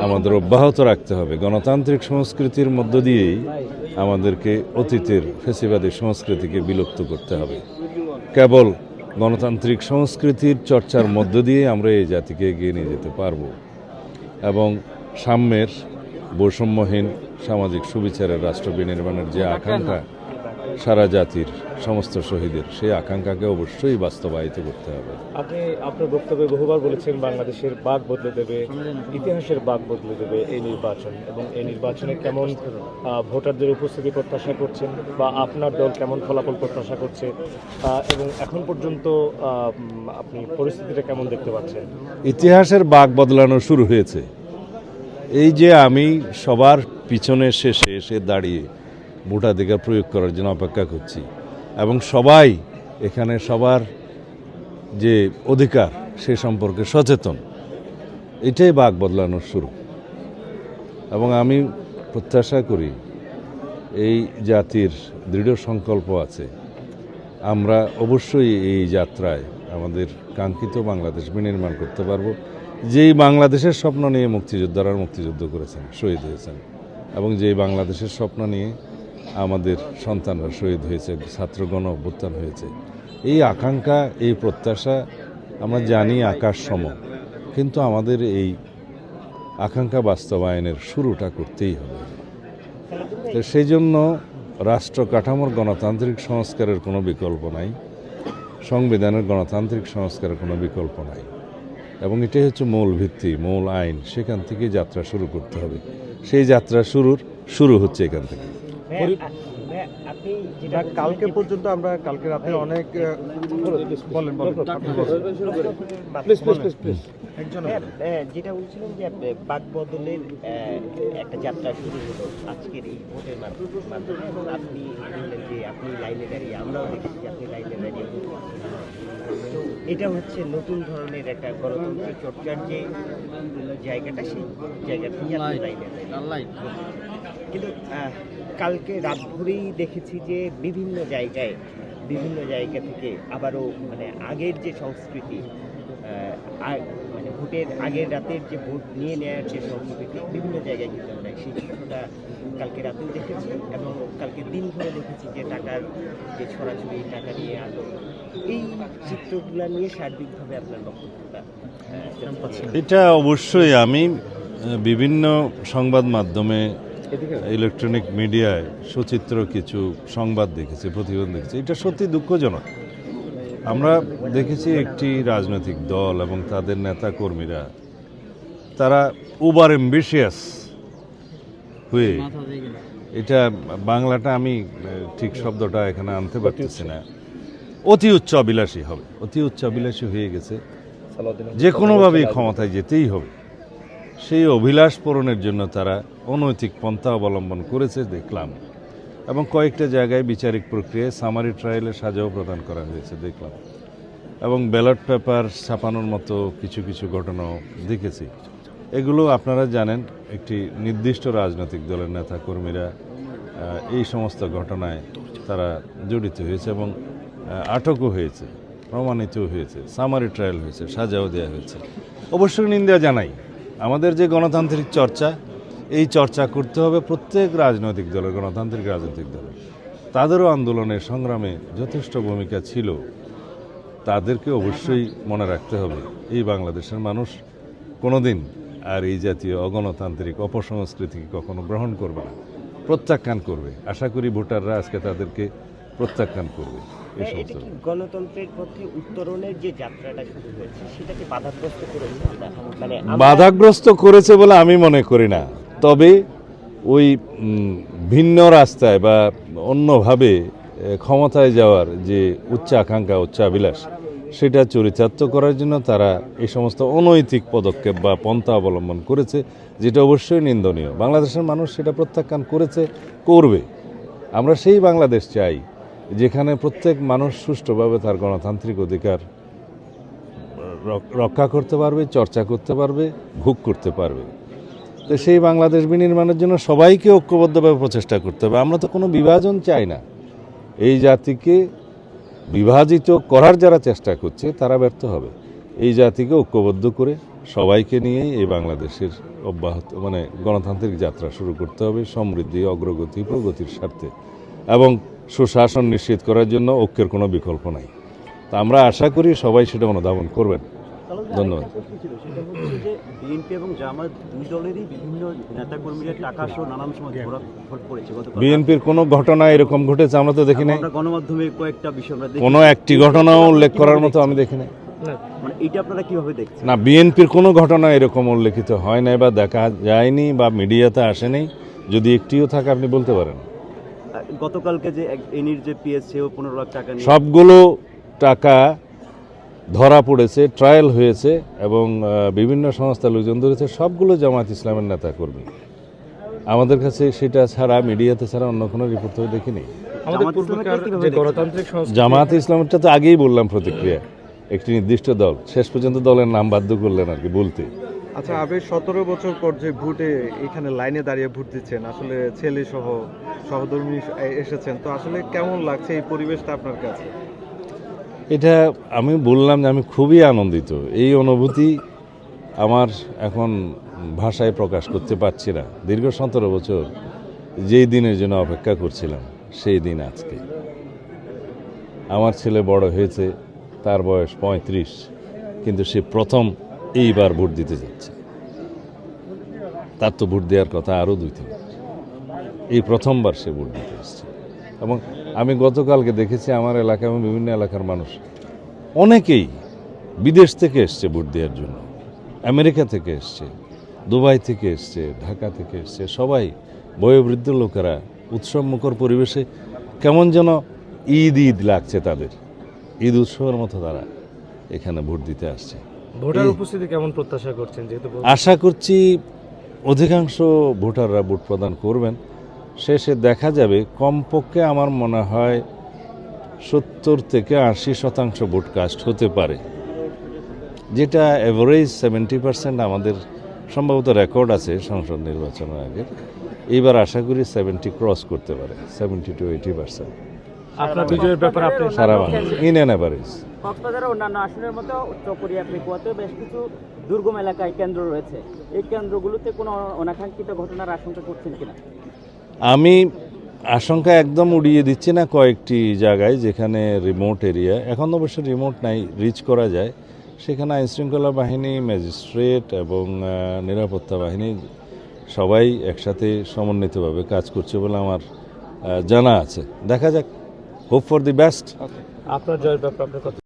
আমাদের অব্যাহত রাখতে হবে। গণতান্ত্রিক সংস্কৃতির মধ্য দিয়েই আমাদেরকে অতীতের ফ্যাসিবাদী সংস্কৃতিকে বিলুপ্ত করতে হবে। কেবল গণতান্ত্রিক সংস্কৃতির চর্চার মধ্য দিয়ে আমরা এই জাতিকে এগিয়ে নিয়ে যেতে পারব এবং সাম্যের, বৈষম্যহীন সামাজিক সুবিচারের রাষ্ট্র বিনির্মাণের যে আকাঙ্ক্ষা সারা জাতির সমস্ত শহীদের, সেই আকাঙ্ক্ষাকে অবশ্যই বাস্তবায়িত করতে হবে। আপনি আপনার বক্তব্যে বহুবার বলেছেন বাংলাদেশের বাঘ বদলে দেবে, ইতিহাসের বাঘ বদলে দেবে এই নির্বাচন, এবং এই নির্বাচনে কেমন ভোটারদের উপস্থিতি প্রত্যাশা করছেন বা আপনার দল কেমন ফলাফল প্রত্যাশা করছে, এবং এখন পর্যন্ত আপনি পরিস্থিতিটা কেমন দেখতে পাচ্ছেন? ইতিহাসের বাঘ বদলানো শুরু হয়েছে। এই যে আমি সবার পিছনে শেষে এসে দাঁড়িয়ে ভোটাধিকার প্রয়োগ করার জন্য অপেক্ষা করছি এবং সবাই এখানে সবার যে অধিকার সে সম্পর্কে সচেতন, এটাই বাঘ বদলানোর শুরু। এবং আমি প্রত্যাশা করি এই জাতির দৃঢ় সংকল্প আছে, আমরা অবশ্যই এই যাত্রায় আমাদের কাঙ্ক্ষিত বাংলাদেশ বিনির্মাণ করতে পারব, যেই বাংলাদেশের স্বপ্ন নিয়ে মুক্তিযোদ্ধারা মুক্তিযুদ্ধ করেছেন, শহীদ হয়েছেন, এবং যেই বাংলাদেশের স্বপ্ন নিয়ে আমাদের সন্তানরা শহীদ হয়েছে, ছাত্রগণ অভ্যুত্থান হয়েছে। এই আকাঙ্ক্ষা, এই প্রত্যাশা আমরা জানি আকাশ সম, কিন্তু আমাদের এই আকাঙ্ক্ষা বাস্তবায়নের শুরুটা করতেই হবে। তো সেই জন্য রাষ্ট্র কাঠামোর গণতান্ত্রিক সংস্কারের কোনো বিকল্প নাই, সংবিধানের গণতান্ত্রিক সংস্কারের কোনো বিকল্প নাই, এবং এটাই হচ্ছে মূল ভিত্তি, মূল আইন। সেখান থেকে যাত্রা শুরু করতে হবে। সেই যাত্রা শুরু হচ্ছে এখান থেকে। কালকে পর্যন্ত আমরা কালকে রাতে অনেক যেটা বলছিলেন যে বাক বদলের একটা যাত্রা শুরু হলো আজকের এই ভোটের মাধ্যমে, এবং আপনি বললেন যে আপনি লাইনে দাঁড়িয়ে, আমরাও দেখেছি যে আপনি লাইনে দাঁড়িয়ে ভোট করছেন। তো এটা হচ্ছে নতুন ধরনের একটা গণতন্ত্র চর্চার যে জায়গাটা, সেই জায়গা থেকে আপনি লাইনে দাঁড়িয়ে। কিন্তু কালকে রাত ভরেই দেখেছি যে বিভিন্ন জায়গা থেকে আবারও মানে আগের যে সংস্কৃতি, মানে ভোটের আগের রাতের যে ভোট নিয়ে নেওয়ার যে সংস্কৃতি বিভিন্ন জায়গায় কিন্তু আমরা সেই চিত্রটা কালকে রাতেও দেখেছি, এবং কালকে দিন ধরে দেখেছি যে টাকার যে ছড়াছড়ি, টাকা নিয়ে আন্দোলন, এই চিত্রগুলো নিয়ে সার্বিকভাবে আপনার বক্তব্যটা? এটা অবশ্যই আমি বিভিন্ন সংবাদ মাধ্যমে, ইলেকট্রনিক মিডিয়ায় সচিত্র কিছু সংবাদ দেখেছি, প্রতিবেদন দেখেছি। এটা সত্যি দুঃখজনক। আমরা দেখেছি একটি রাজনৈতিক দল এবং তাদের নেতা কর্মীরা তারা ওভার অ্যাম্বিশিয়াস হয়ে, এটা বাংলাটা আমি ঠিক শব্দটা এখানে আনতে পারতেছি না, অতি উচ্চাভিলাষী হবে, অতি উচ্চাভিলাষী হয়ে গেছে, যে কোনোভাবেই ক্ষমতায় যেতেই হবে। সেই অভিলাষ পূরণের জন্য তারা অনৈতিক পন্থা অবলম্বন করেছে দেখলাম, এবং কয়েকটা জায়গায় বিচারিক প্রক্রিয়ায় সামারি ট্রায়ালে সাজাও প্রদান করা হয়েছে দেখলাম, এবং ব্যালট পেপার ছাপানোর মতো কিছু কিছু ঘটনাও দেখেছি। এগুলো আপনারা জানেন, একটি নির্দিষ্ট রাজনৈতিক দলের নেতা কর্মীরা এই সমস্ত ঘটনায় তারা জড়িত হয়েছে এবং আটকও হয়েছে, প্রমাণিত হয়েছে, সামারি ট্রায়াল হয়েছে, সাজাও দেওয়া হয়েছে। অবশ্যই নিন্দা জানাই। আমাদের যে গণতান্ত্রিক চর্চা, এই চর্চা করতে হবে প্রত্যেক রাজনৈতিক দলের, গণতান্ত্রিক রাজনৈতিক দলের। তাদেরও আন্দোলনের সংগ্রামে যথেষ্ট ভূমিকা ছিল, তাদেরকে অবশ্যই মনে রাখতে হবে। এই বাংলাদেশের মানুষ কোনোদিন আর এই জাতীয় অগণতান্ত্রিক অপসংস্কৃতিকে কখনো গ্রহণ করবে না, প্রত্যাখ্যান করবে। আশা করি ভোটাররা আজকে তাদেরকে প্রত্যাখ্যান করবে। গণতন্ত্রের পথে উত্তরণের যে যাত্রাটা শুরু হয়েছে সেটাকে বাধাগ্রস্ত করেছে, মানে বাধাগ্রস্ত করেছে বলে আমি মনে করি না, তবে ওই ভিন্ন রাস্তায় বা অন্যভাবে ক্ষমতায় যাওয়ার যে উচ্চাকাঙ্ক্ষা, উচ্চাভিলাষ, সেটা চরিতার্থ করার জন্য তারা এই সমস্ত অনৈতিক পদক্ষেপ বা পন্থা অবলম্বন করেছে, যেটা অবশ্যই নিন্দনীয়। বাংলাদেশের মানুষ সেটা প্রত্যাখ্যান করেছে, করবে। আমরা সেই বাংলাদেশ চাই যেখানে প্রত্যেক মানুষ সুষ্ঠুভাবে তার গণতান্ত্রিক অধিকার রক্ষা করতে পারবে, চর্চা করতে পারবে, ভোগ করতে পারবে। তো সেই বাংলাদেশ বিনির্মাণের জন্য সবাইকে ঐক্যবদ্ধভাবে প্রচেষ্টা করতে হবে। আমরা তো কোনো বিভাজন চাই না। এই জাতিকে বিভাজিত করার যারা চেষ্টা করছে তারা ব্যর্থ হবে। এই জাতিকে ঐক্যবদ্ধ করে সবাইকে নিয়েই এই বাংলাদেশের অব্যাহত মানে গণতান্ত্রিক যাত্রা শুরু করতে হবে সমৃদ্ধি অগ্রগতি প্রগতির স্বার্থে এবং সুশাসন নিশ্চিত করার জন্য ঐক্যের কোনো বিকল্প নাই। তা আমরা আশা করি সবাই সেটা অনুধাবন করবেন। ধন্যবাদ। বিএনপি এবং জামাত দুই দলেরই বিভিন্ন নেতাকর্মীদের টাকা সহ নানান সময় ভোট পড়েছে। বিএনপির কোনো ঘটনা এরকম ঘটেছে আমরা তো দেখি নাই, আমরা গণমাধ্যমে কয়েকটা বিষয় আমরা দেখি, কোনো একটি ঘটনাও উল্লেখ করার মতো আমি দেখি নাই। মানে এটা আপনারা কিভাবে দেখছেন? না, বিএনপির কোনো ঘটনা এরকম উল্লেখিত হয় নাই বা দেখা যায়নি বা মিডিয়াতে আসেনি। যদি একটিও থাকে আপনি বলতে পারেন। গতকালকে যে এনির যে পিএস সেও 15 লাখ টাকা নিয়ে সবগুলো টাকা ধরা পড়েছে, ট্রায়াল হয়েছে এবং বিভিন্ন সংস্থা লোকজন ধরেছে, সবগুলো জামাত ইসলামের নেতা কর্মী। আমাদের কাছে সেটা ছাড়া মিডিয়াতে ছাড়া অন্য কোনো রিপোর্ট তো দেখিনি। আমাদের জামাত পূর্বকার ইসলামকে কিভাবে যে দেখছেন? গণতান্ত্রিক সংস্থা জামাত ইসলামেরটা তো আগেই বললাম প্রতিক্রিয়া, একটি নির্দিষ্ট দল, শেষ পর্যন্ত দলের নাম বাধ্য করলেন আর কি বলতে। আচ্ছা, আপনি 17 বছর পর যে ভোটে এখানে লাইনে দাঁড়িয়ে ভোট দিচ্ছেন, আসলে ছেলে সহ সহধর্মী এসেছেন, তো আসলে কেমন লাগছে এই পরিবেশটা আপনার কাছে? এটা আমি বললাম যে আমি খুবই আনন্দিত। এই অনুভূতি আমার এখন ভাষায় প্রকাশ করতে পারছি না। দীর্ঘ 17 বছর যেই দিনের জন্য অপেক্ষা করছিলাম সেই দিন আজকে। আমার ছেলে বড় হয়েছে, তার বয়স 35, কিন্তু সে প্রথম এইবার ভোট দিতে যাচ্ছে। তার তো ভোট দেওয়ার কথা আরও 2-3 এই প্রথমবার সে ভোট দিতে এসছে। এবং আমি গতকালকে দেখেছি আমার এলাকা এবং বিভিন্ন এলাকার মানুষ অনেকেই বিদেশ থেকে এসছে ভোট দেওয়ার জন্য, আমেরিকা থেকে এসছে, দুবাই থেকে এসছে, ঢাকা থেকে এসছে, সবাই বয়োবৃদ্ধ লোকেরা উৎসবমুখর পরিবেশে কেমন যেন ঈদ ঈদ লাগছে তাদের, ঈদ উৎসবের মতো তারা এখানে ভোট দিতে আসছে। ভোটার উপস্থিতি কেমন প্রত্যাশা করছেন? যেহেতু আশা করছি অধিকাংশ ভোটাররা ভোট প্রদান করবেন। শেষে দেখা যাবে কমপক্ষে আমার মনে হয় 70 থেকে 80% ভোট কাস্ট হতে পারে, যেটা এভারেজ 70% আমাদের সম্ভবত রেকর্ড আছে সংসদ নির্বাচনের আগে। এইবার আশা করি 70 ক্রস করতে পারে, 70 to 80% আপনার বিজয়ের ব্যাপারে আপনি সারা বাংলা ইন অ্যান এভারেজ। কক্সবাজারের অন্যান্য আসনের মতো চকরিয়া পেকুয়াতে বেশ কিছু দুর্গম এলাকায় কেন্দ্র রয়েছে। এই কেন্দ্রগুলোতে কোনো অনাকাঙ্ক্ষিত ঘটনার আশঙ্কা করছেন কিনা? আমি আশঙ্কা একদম উড়িয়ে দিচ্ছি না। কয়েকটি জায়গায় যেখানে রিমোট এরিয়া, এখন অবশ্য রিমোট নাই, রিচ করা যায়, সেখানে আইনশৃঙ্খলা বাহিনী, ম্যাজিস্ট্রেট এবং নিরাপত্তা বাহিনী সবাই একসাথে সমন্বিতভাবে কাজ করছে বলে আমার জানা আছে। দেখা যাক, হোপ ফর দি বেস্ট। আপনার জয়ের ব্যাপারে আপনার কথা